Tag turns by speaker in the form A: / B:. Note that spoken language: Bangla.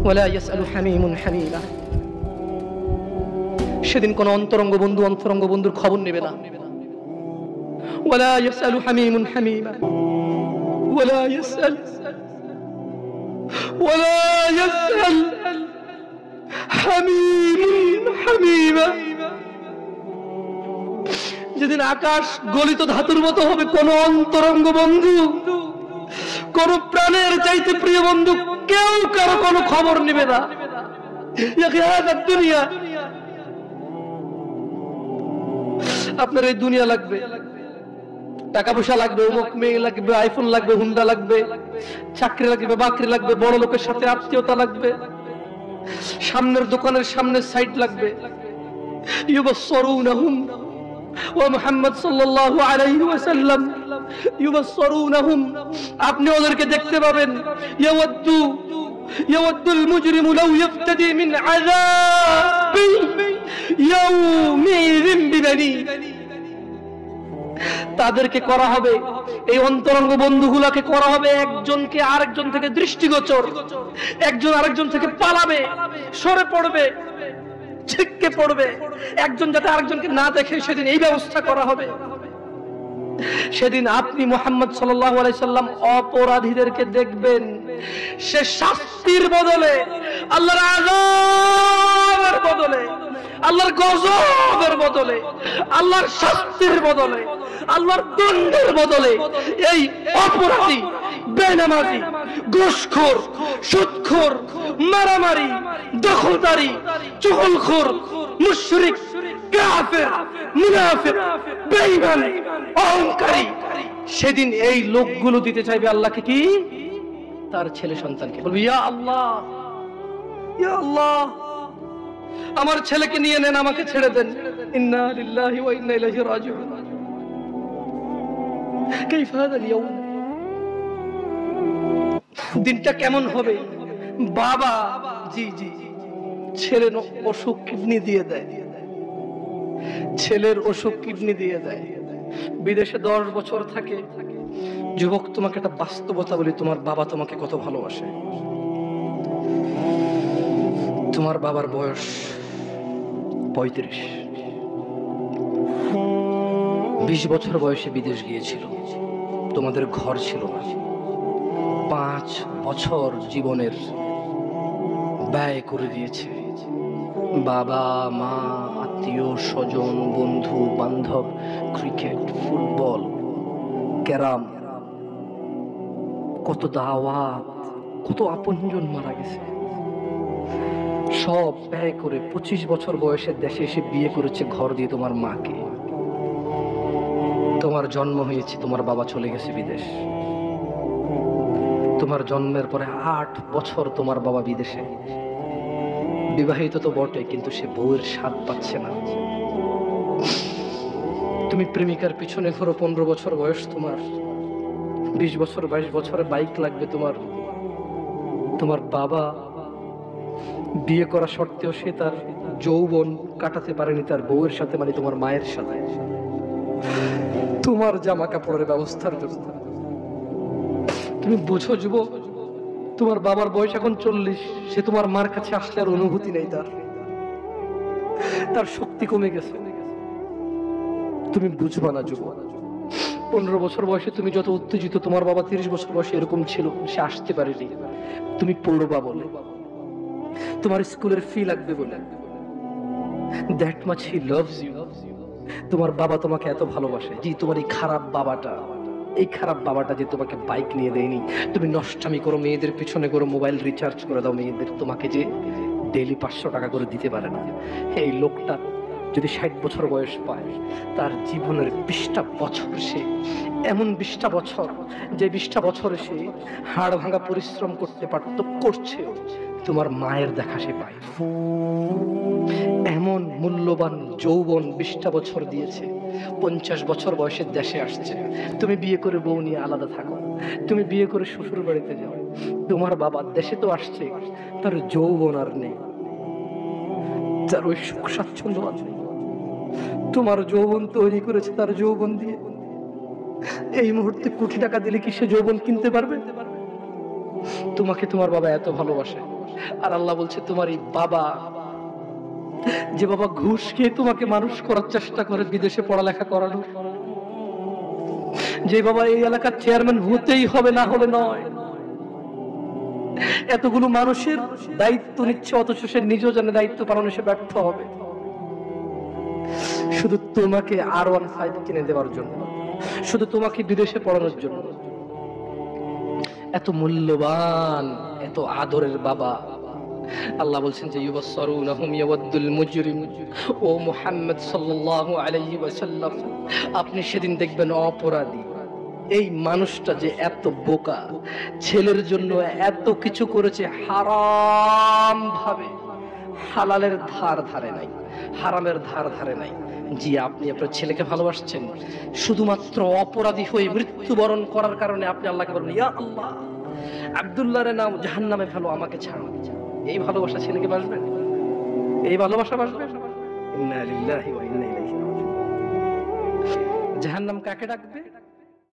A: ওয়ালা ইয়াসআলু হামীমুন হামীমা। সেদিন কোন অন্তরঙ্গ বন্ধুর খবর নেবে না। ওয়ালা ইয়াসআলু হামীমুন হামীমা ওয়ালা ইয়াসআল হামীমুন হামীমা। যেদিন আকাশ গলিত ধাতুর মতো হবে, কোন অন্তরঙ্গ বন্ধু, কোন প্রাণের চাইতে প্রিয় বন্ধু কেউ কারো কোনো খবর নেবে না। দুনিয়া, আপনার এই দুনিয়া লাগবে, টাকা পয়সা লাগবে, অমুক মেয়ে লাগবে, আইফোন লাগবে, হুন্ডা লাগবে, চাকরি লাগবে, বাকরি লাগবে, বড় লোকের সাথে আত্মীয়তা লাগবে, সামনের দোকানের সামনের সাইড লাগবে। ইউবাসসিরুনাহুম ওয়া মুহাম্মদ সাল্লাল্লাহু আলাইহি ওয়াসাল্লাম ইউবাসসিরুনাহুম, আপনি ওদেরকে দেখতে পাবেন। ইয়াওয়াদ্দুল মুজরিমু লাউ ইফতাদি মিন আযাবি ইয়াউমিযিন বিবানি। তাদেরকে করা হবে, এই অন্তরঙ্গ বন্ধুগুলোকে করা হবে একজনকে আরেকজন থেকে দৃষ্টিগোচর, একজন আরেকজন থেকে পালাবে, সরে পড়বে, ছিটকে পড়বে, একজন যাতে আরেকজনকে না দেখে সেদিন এই ব্যবস্থা করা হবে। সেদিন আপনি মুহাম্মদ সাল্লাল্লাহু আলাইহি সাল্লাম অপরাধীদেরকে দেখবেন, সে শাস্তির বদলে, আল্লাহর আযাবের বদলে, আল্লাহর গজবের বদলে, আল্লাহর শাস্তির বদলে, আল্লাহর দণ্ডের বদলে এই অপরাধী, বেনামাজি, ঘুষখোর, সুদখোর, মারামারি, দখলদারি, চুগলখোর, মুশরিক, কাফের, মুনাফিক, বেঈমান, অহংকারী, সেদিন এই লোকগুলো দিতে চাইবে আল্লাহকে কি? তার ছেলে সন্তানকে। বলবে, ইয়া আল্লাহ, ইয়া আল্লাহ, আমার ছেলেকে নিয়ে নেন, আমাকে ছেড়ে দেন। ইন্না লিল্লাহি ওয়া ইন্না ইলাইহি রাজিউন। কাইফা হাযাল ইয়াউম, দিনটা কেমন হবে? বাবা জি ছেলের অসুখ কিডনি দিয়ে দেয়, ছেলের অসুখ কিডনি দিয়ে দেয়, বিদেশে 10 বছর থাকে। যুবক, তোমাকে একটা বাস্তবতা বলি, তোমার বাবা তোমাকে কত ভালোবাসে। তোমার বাবার বয়স 35, 20 বছর বয়সে বিদেশ গিয়েছিল, তোমাদের ঘর ছিল না। 5 বছর জীবনের ব্যয় করে দিয়েছে। বাবা মা, আত্মীয় স্বজন, বন্ধু বান্ধব, ক্রিকেট, ফুটবল, ক্যারাম, কত দাওয়াত, কত আপনজন মারা গেছে। সব ব্যয় করে 25 বছর বয়সের দেশে এসে বিয়ে করেছে ঘর দিয়ে তোমার মাকে। তোমার জন্ম হয়েছে, তোমার বাবা চলে গেছে বিদেশ। তোমার জন্মের পরে 8 বছর তোমার বাবা বিদেশে। বিবাহিত তো বটে, কিন্তু সে বউয়ের স্বাদ পাচ্ছে না। তুমি প্রেমিকার পিছনে ঘোরো, 15 বছর বয়স তোমার, 20 বছর 22 বছরে বাইক লাগবে তোমার। তোমার বাবা বিয়ে করা সত্ত্বেও সে তার যৌবন কাটাতে পারেনি তার বউয়ের সাথে, মানে তোমার মায়ের সাথে, তোমার জামা কাপড়ের ব্যবস্থার জন্য। তুমি বুঝো যুবক, তোমার বাবার বয়স এখন 40, সে তোমার মার কাছে আসলে আর অনুভূতি নেই, তার শক্তি কমে গেছে। তুমি বুঝবা না যুবক। 15 বছর বয়সে তুমি যত উত্তেজিত, তোমার বাবা 30 বছর বয়সে এরকম ছিল, সে আসতে পারেনি। তুমি পড়বা বলে, তোমার স্কুলের ফি লাগবে বলে, that much he loves you. তোমার বাবা তোমাকে এত ভালোবাসে। জি, তোমার এই খারাপ বাবাটা যে তোমাকে বাইক নিয়ে দেয়নি, তুমি নষ্টামি করো, মেয়েদের পিছনে করো, মোবাইল রিচার্জ করে দাও মেয়েদের, তোমাকে যে ডেইলি 500 টাকা করে দিতে পারে না। এই লোকটা যদি 60 বছর বয়স পায়, তার জীবনের 20টা বছর সে এমন 20টা বছর, যে 20টা বছরে সে হাড় ভাঙা পরিশ্রম করতে পারত, করছে, তোমার মায়ের দেখা সে পায়। এমন মূল্যবান যৌবন 20টা বছর দিয়েছে। 50 বছর বয়সের দেশে আসছে। তুমি বিয়ে করে বউ নিয়ে আলাদা থাকো, তুমি বিয়ে করে শ্বশুর বাড়িতে যাও। তোমার বাবা দেশে তো আসছে, তার যৌবন আর নেই, তার ওই সুখ স্বাচ্ছন্দ্য আর নেই। তোমার যৌবন তৈরি করেছে তার যৌবন দিয়ে। এই মুহূর্তে কোটি টাকা দিলে কি সে যৌবন কিনতে পারবে? তোমাকে তোমার বাবা এত ভালোবাসে, আর আল্লাহ বলছে তোমার এই বাবা, যে বাবা ঘুষ খেয়ে তোমাকে মানুষ করার চেষ্টা করে বিদেশে পড়ালেখা করানো, যে বাবা এই এলাকার চেয়ারম্যান হতেই হবে, না হলে নয়, এতগুলো মানুষের দায়িত্ব নিচ্ছে, অথচ সে নিজেও জানে দায়িত্ব পালনে সে ব্যর্থ হবে, শুধু তোমাকে R15 কিনে দেওয়ার জন্য, শুধু তোমাকে বিদেশে পড়ানোর জন্য। এত মূল্যবান, এত আদরের বাবা। আল্লাহ বলছেন যে ইউবাসসারুনহুম ইয়াওয়াদ্দুল মুজরিম, ও মুহাম্মদ সাল্লাল্লাহু আলাইহি ওয়াসাল্লাম, আপনি সেদিন দেখবেন অপরাধী এই মানুষটা যে এত বোকা, ছেলের জন্য এত কিছু করেছে হারাম ভাবে, হালালের ধার ধারে নাই, হারামের ধার ধারে নাই। জি, আপনি আপনার ছেলেকে ভালোবাসছেন, শুধুমাত্র অপরাধী হয়ে মৃত্যুবরণ করার কারণে আপনি আল্লাহকে বলেন ইয়া আল্লাহ, আব্দুল্লাহর নাম জাহান্নামে ফেলো, আমাকে ছাড়ো। এই ভালোবাসা ছেলেকে বাসবে? এই ভালোবাসা বাসবে? ইন্না লিল্লাহি ওয়া ইন্না ইলাইহি রাজিউন। জাহান্নাম কাকে ডাকবে?